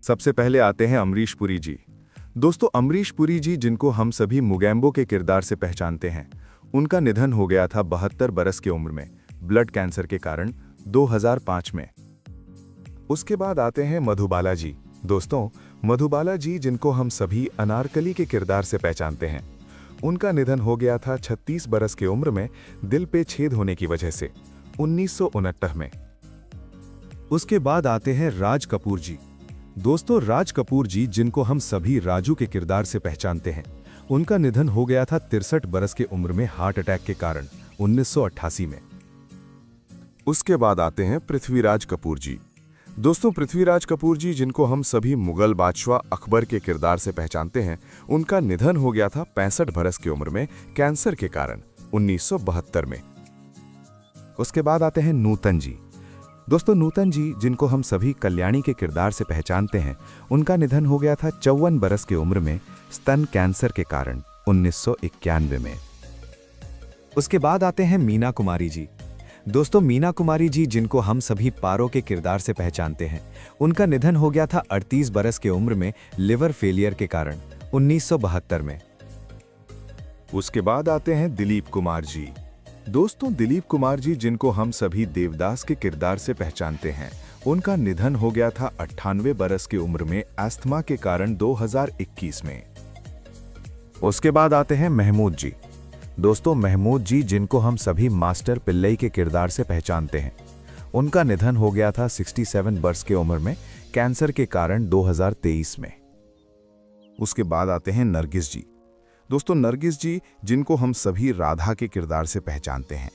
सबसे पहले आते हैं अमरीश पुरी जी। दोस्तों, अमरीश पुरी जी जिनको हम सभी मुगैम्बो के किरदार से पहचानते हैं, उनका निधन हो गया था 72 बरस की उम्र में ब्लड कैंसर के कारण 2005 में। उसके बाद आते हैं मधुबाला जी। दोस्तों, मधुबाला जी जिनको हम सभी अनारकली के किरदार से पहचानते हैं, उनका निधन हो गया था 36 बरस की उम्र में दिल पे छेद होने की वजह से 1969 में। उसके बाद आते हैं राज कपूर जी। दोस्तों, राज कपूर जी जिनको हम सभी राजू के किरदार से पहचानते हैं, उनका निधन हो गया था 63 बरस की उम्र में हार्ट अटैक के कारण 1988 में। उसके बाद आते हैं पृथ्वीराज कपूर जी। दोस्तों, पृथ्वीराज कपूर जी जिनको हम सभी मुगल बादशाह अकबर के किरदार से पहचानते हैं, उनका निधन हो गया था 65 बरस की उम्र में कैंसर के कारण 1972 में। उसके बाद आते हैं नूतन जी। दोस्तों, नूतन जी जिनको हम सभी कल्याणी के किरदार से पहचानते हैं, उनका निधन हो गया था 54 बरस की उम्र में स्तन कैंसर के कारण 1991 में। उसके बाद आते हैं मीना कुमारी जी। दोस्तों, मीना कुमारी जी जिनको हम सभी पारो के किरदार से पहचानते हैं, उनका निधन हो गया था 38 बरस की उम्र में लिवर फेलियर के कारण 1972 में। उसके बाद आते हैं दिलीप कुमार जी। दोस्तों, दिलीप कुमार जी जिनको हम सभी देवदास के किरदार से पहचानते हैं, उनका निधन हो गया था 98 बरस की उम्र में अस्थमा के कारण 2021 में। उसके बाद आते हैं महमूद जी। दोस्तों, महमूद जी जिनको हम सभी मास्टर पिल्लई के किरदार से पहचानते हैं, उनका निधन हो गया था 67 वर्ष की उम्र में कैंसर के कारण 2023 में। उसके बाद आते हैं नरगिस जी। दोस्तों, नरगिस जी जिनको हम सभी राधा के किरदार से पहचानते हैं,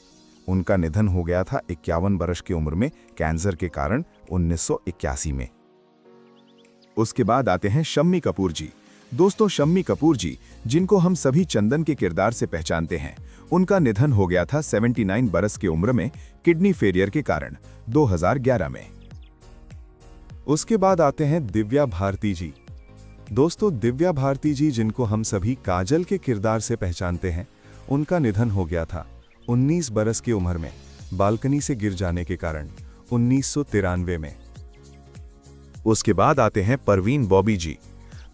उनका निधन हो गया था 51 वर्ष की उम्र में कैंसर के कारण 1981 में। उसके बाद आते हैं शम्मी कपूर जी। दोस्तों, शम्मी कपूर जी जिनको हम सभी चंदन के किरदार से पहचानते हैं, उनका निधन हो गया था 79 बरस की उम्र में किडनी फेलियर के कारण 2011 में। उसके बाद आते हैं दिव्या भारती जी। दोस्तों, दिव्या भारती जी जिनको हम सभी काजल के किरदार से पहचानते हैं, उनका निधन हो गया था 19 बरस की उम्र में बालकनी से गिर जाने के कारण 1993 में। उसके बाद आते हैं परवीन बॉबी जी।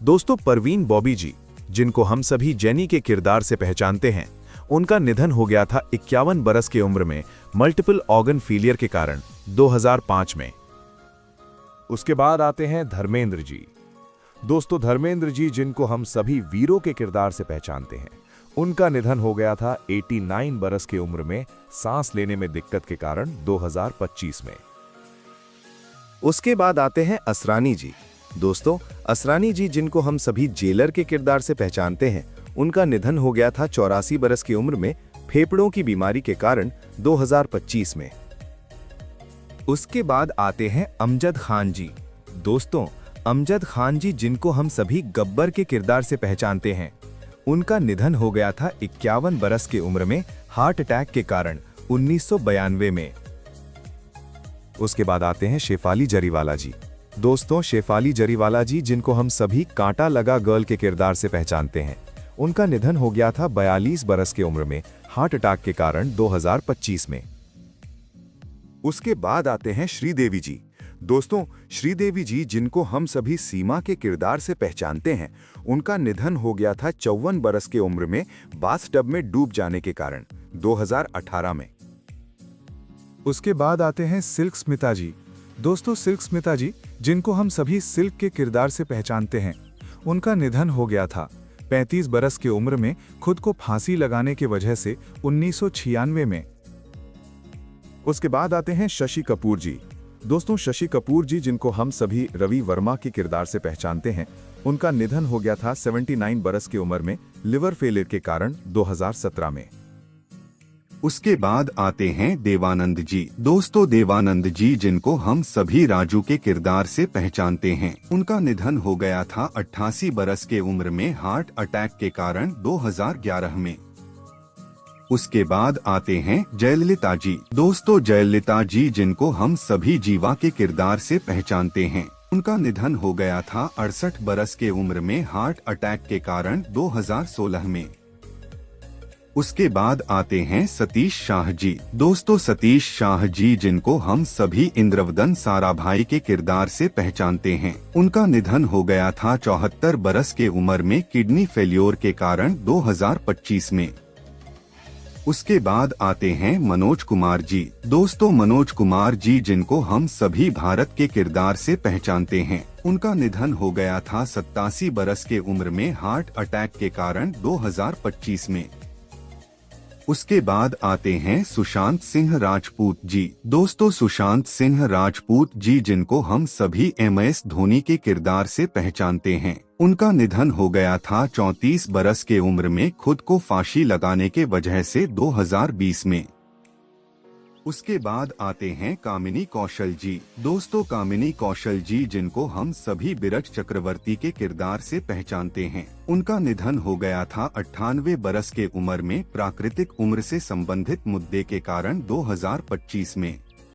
दोस्तों, परवीन बॉबी जी जिनको हम सभी जेनी के किरदार से पहचानते हैं, उनका निधन हो गया था 51 बरस की उम्र में मल्टीपल ऑर्गन फेलियर के कारण 2005 में। उसके बाद आते हैं धर्मेंद्र जी। दोस्तों, धर्मेंद्र जी जिनको हम सभी वीरों के किरदार से पहचानते हैं, उनका निधन हो गया था 89 बरस की उम्र में सांस लेने में दिक्कत के कारण 2025 में। उसके बाद आते हैं असरानी जी। दोस्तों, असरानी जी जिनको हम सभी जेलर के किरदार से पहचानते हैं, उनका निधन हो गया था 84 बरस की उम्र में फेफड़ों की बीमारी के कारण 2025 में। उसके बाद आते हैं अमजद खान जी। दोस्तों, अमजद खान जी जिनको हम सभी गब्बर के किरदार से पहचानते हैं, उनका निधन हो गया था 51 बरस की उम्र में हार्ट अटैक के कारण 1992 में। उसके बाद आते हैं शेफाली जरीवाला जी। दोस्तों, शेफाली जरीवाला जी जिनको हम सभी कांटा लगा गर्ल के किरदार से पहचानते हैं, उनका निधन हो गया था 42 बरस की उम्र में हार्ट अटैक के कारण 2025 में। उसके बाद आते हैं श्रीदेवी जी। दोस्तों, श्रीदेवी जी जिनको हम सभी सीमा के किरदार से पहचानते हैं, उनका निधन हो गया था 54 बरस की उम्र में बाथटब में डूब जाने के कारण 2018 में। उसके बाद आते हैं सिल्क स्मिता जी। दोस्तों, सिल्क स्मिता जी जिनको हम सभी सिल्क के किरदार से पहचानते हैं, उनका निधन हो गया था 35 बरस की उम्र में खुद को फांसी लगाने की वजह से 1996 में। उसके बाद आते हैं शशि कपूर जी। दोस्तों, शशि कपूर जी जिनको हम सभी रवि वर्मा के किरदार से पहचानते हैं, उनका निधन हो गया था 79 बरस की उम्र में लिवर फेलियर के कारण 2017 में। उसके बाद आते हैं देवानंद जी। दोस्तों, देवानंद जी जिनको हम सभी राजू के किरदार से पहचानते हैं, उनका निधन हो गया था 88 बरस के उम्र में हार्ट अटैक के कारण 2011 में। उसके बाद आते हैं जयललिता जी। दोस्तों, जयललिता जी जिनको हम सभी जीवा के किरदार से पहचानते हैं, उनका निधन हो गया था 68 बरस के उम्र में हार्ट अटैक के कारण 2016 में। उसके बाद आते हैं सतीश शाह जी। दोस्तों सतीश शाह जी जिनको हम सभी इंद्रवदन साराभाई के किरदार से पहचानते हैं, उनका निधन हो गया था 74 बरस के उम्र में किडनी फेल्योर के कारण 2025 में। उसके बाद आते हैं मनोज कुमार जी। दोस्तों मनोज कुमार जी जिनको हम सभी भारत के किरदार से पहचानते हैं, उनका निधन हो गया था 87 बरस के उम्र में हार्ट अटैक के कारण 2025 में। उसके बाद आते हैं सुशांत सिंह राजपूत जी। दोस्तों सुशांत सिंह राजपूत जी जिनको हम सभी MS धोनी के किरदार से पहचानते हैं, उनका निधन हो गया था 34 बरस के उम्र में खुद को फांसी लगाने के वजह से 2020 में। उसके बाद आते हैं कामिनी कौशल जी। दोस्तों कामिनी कौशल जी जिनको हम सभी विराट चक्रवर्ती के किरदार से पहचानते हैं, उनका निधन हो गया था 98 बरस के उम्र में प्राकृतिक उम्र से संबंधित मुद्दे के कारण 2025 में।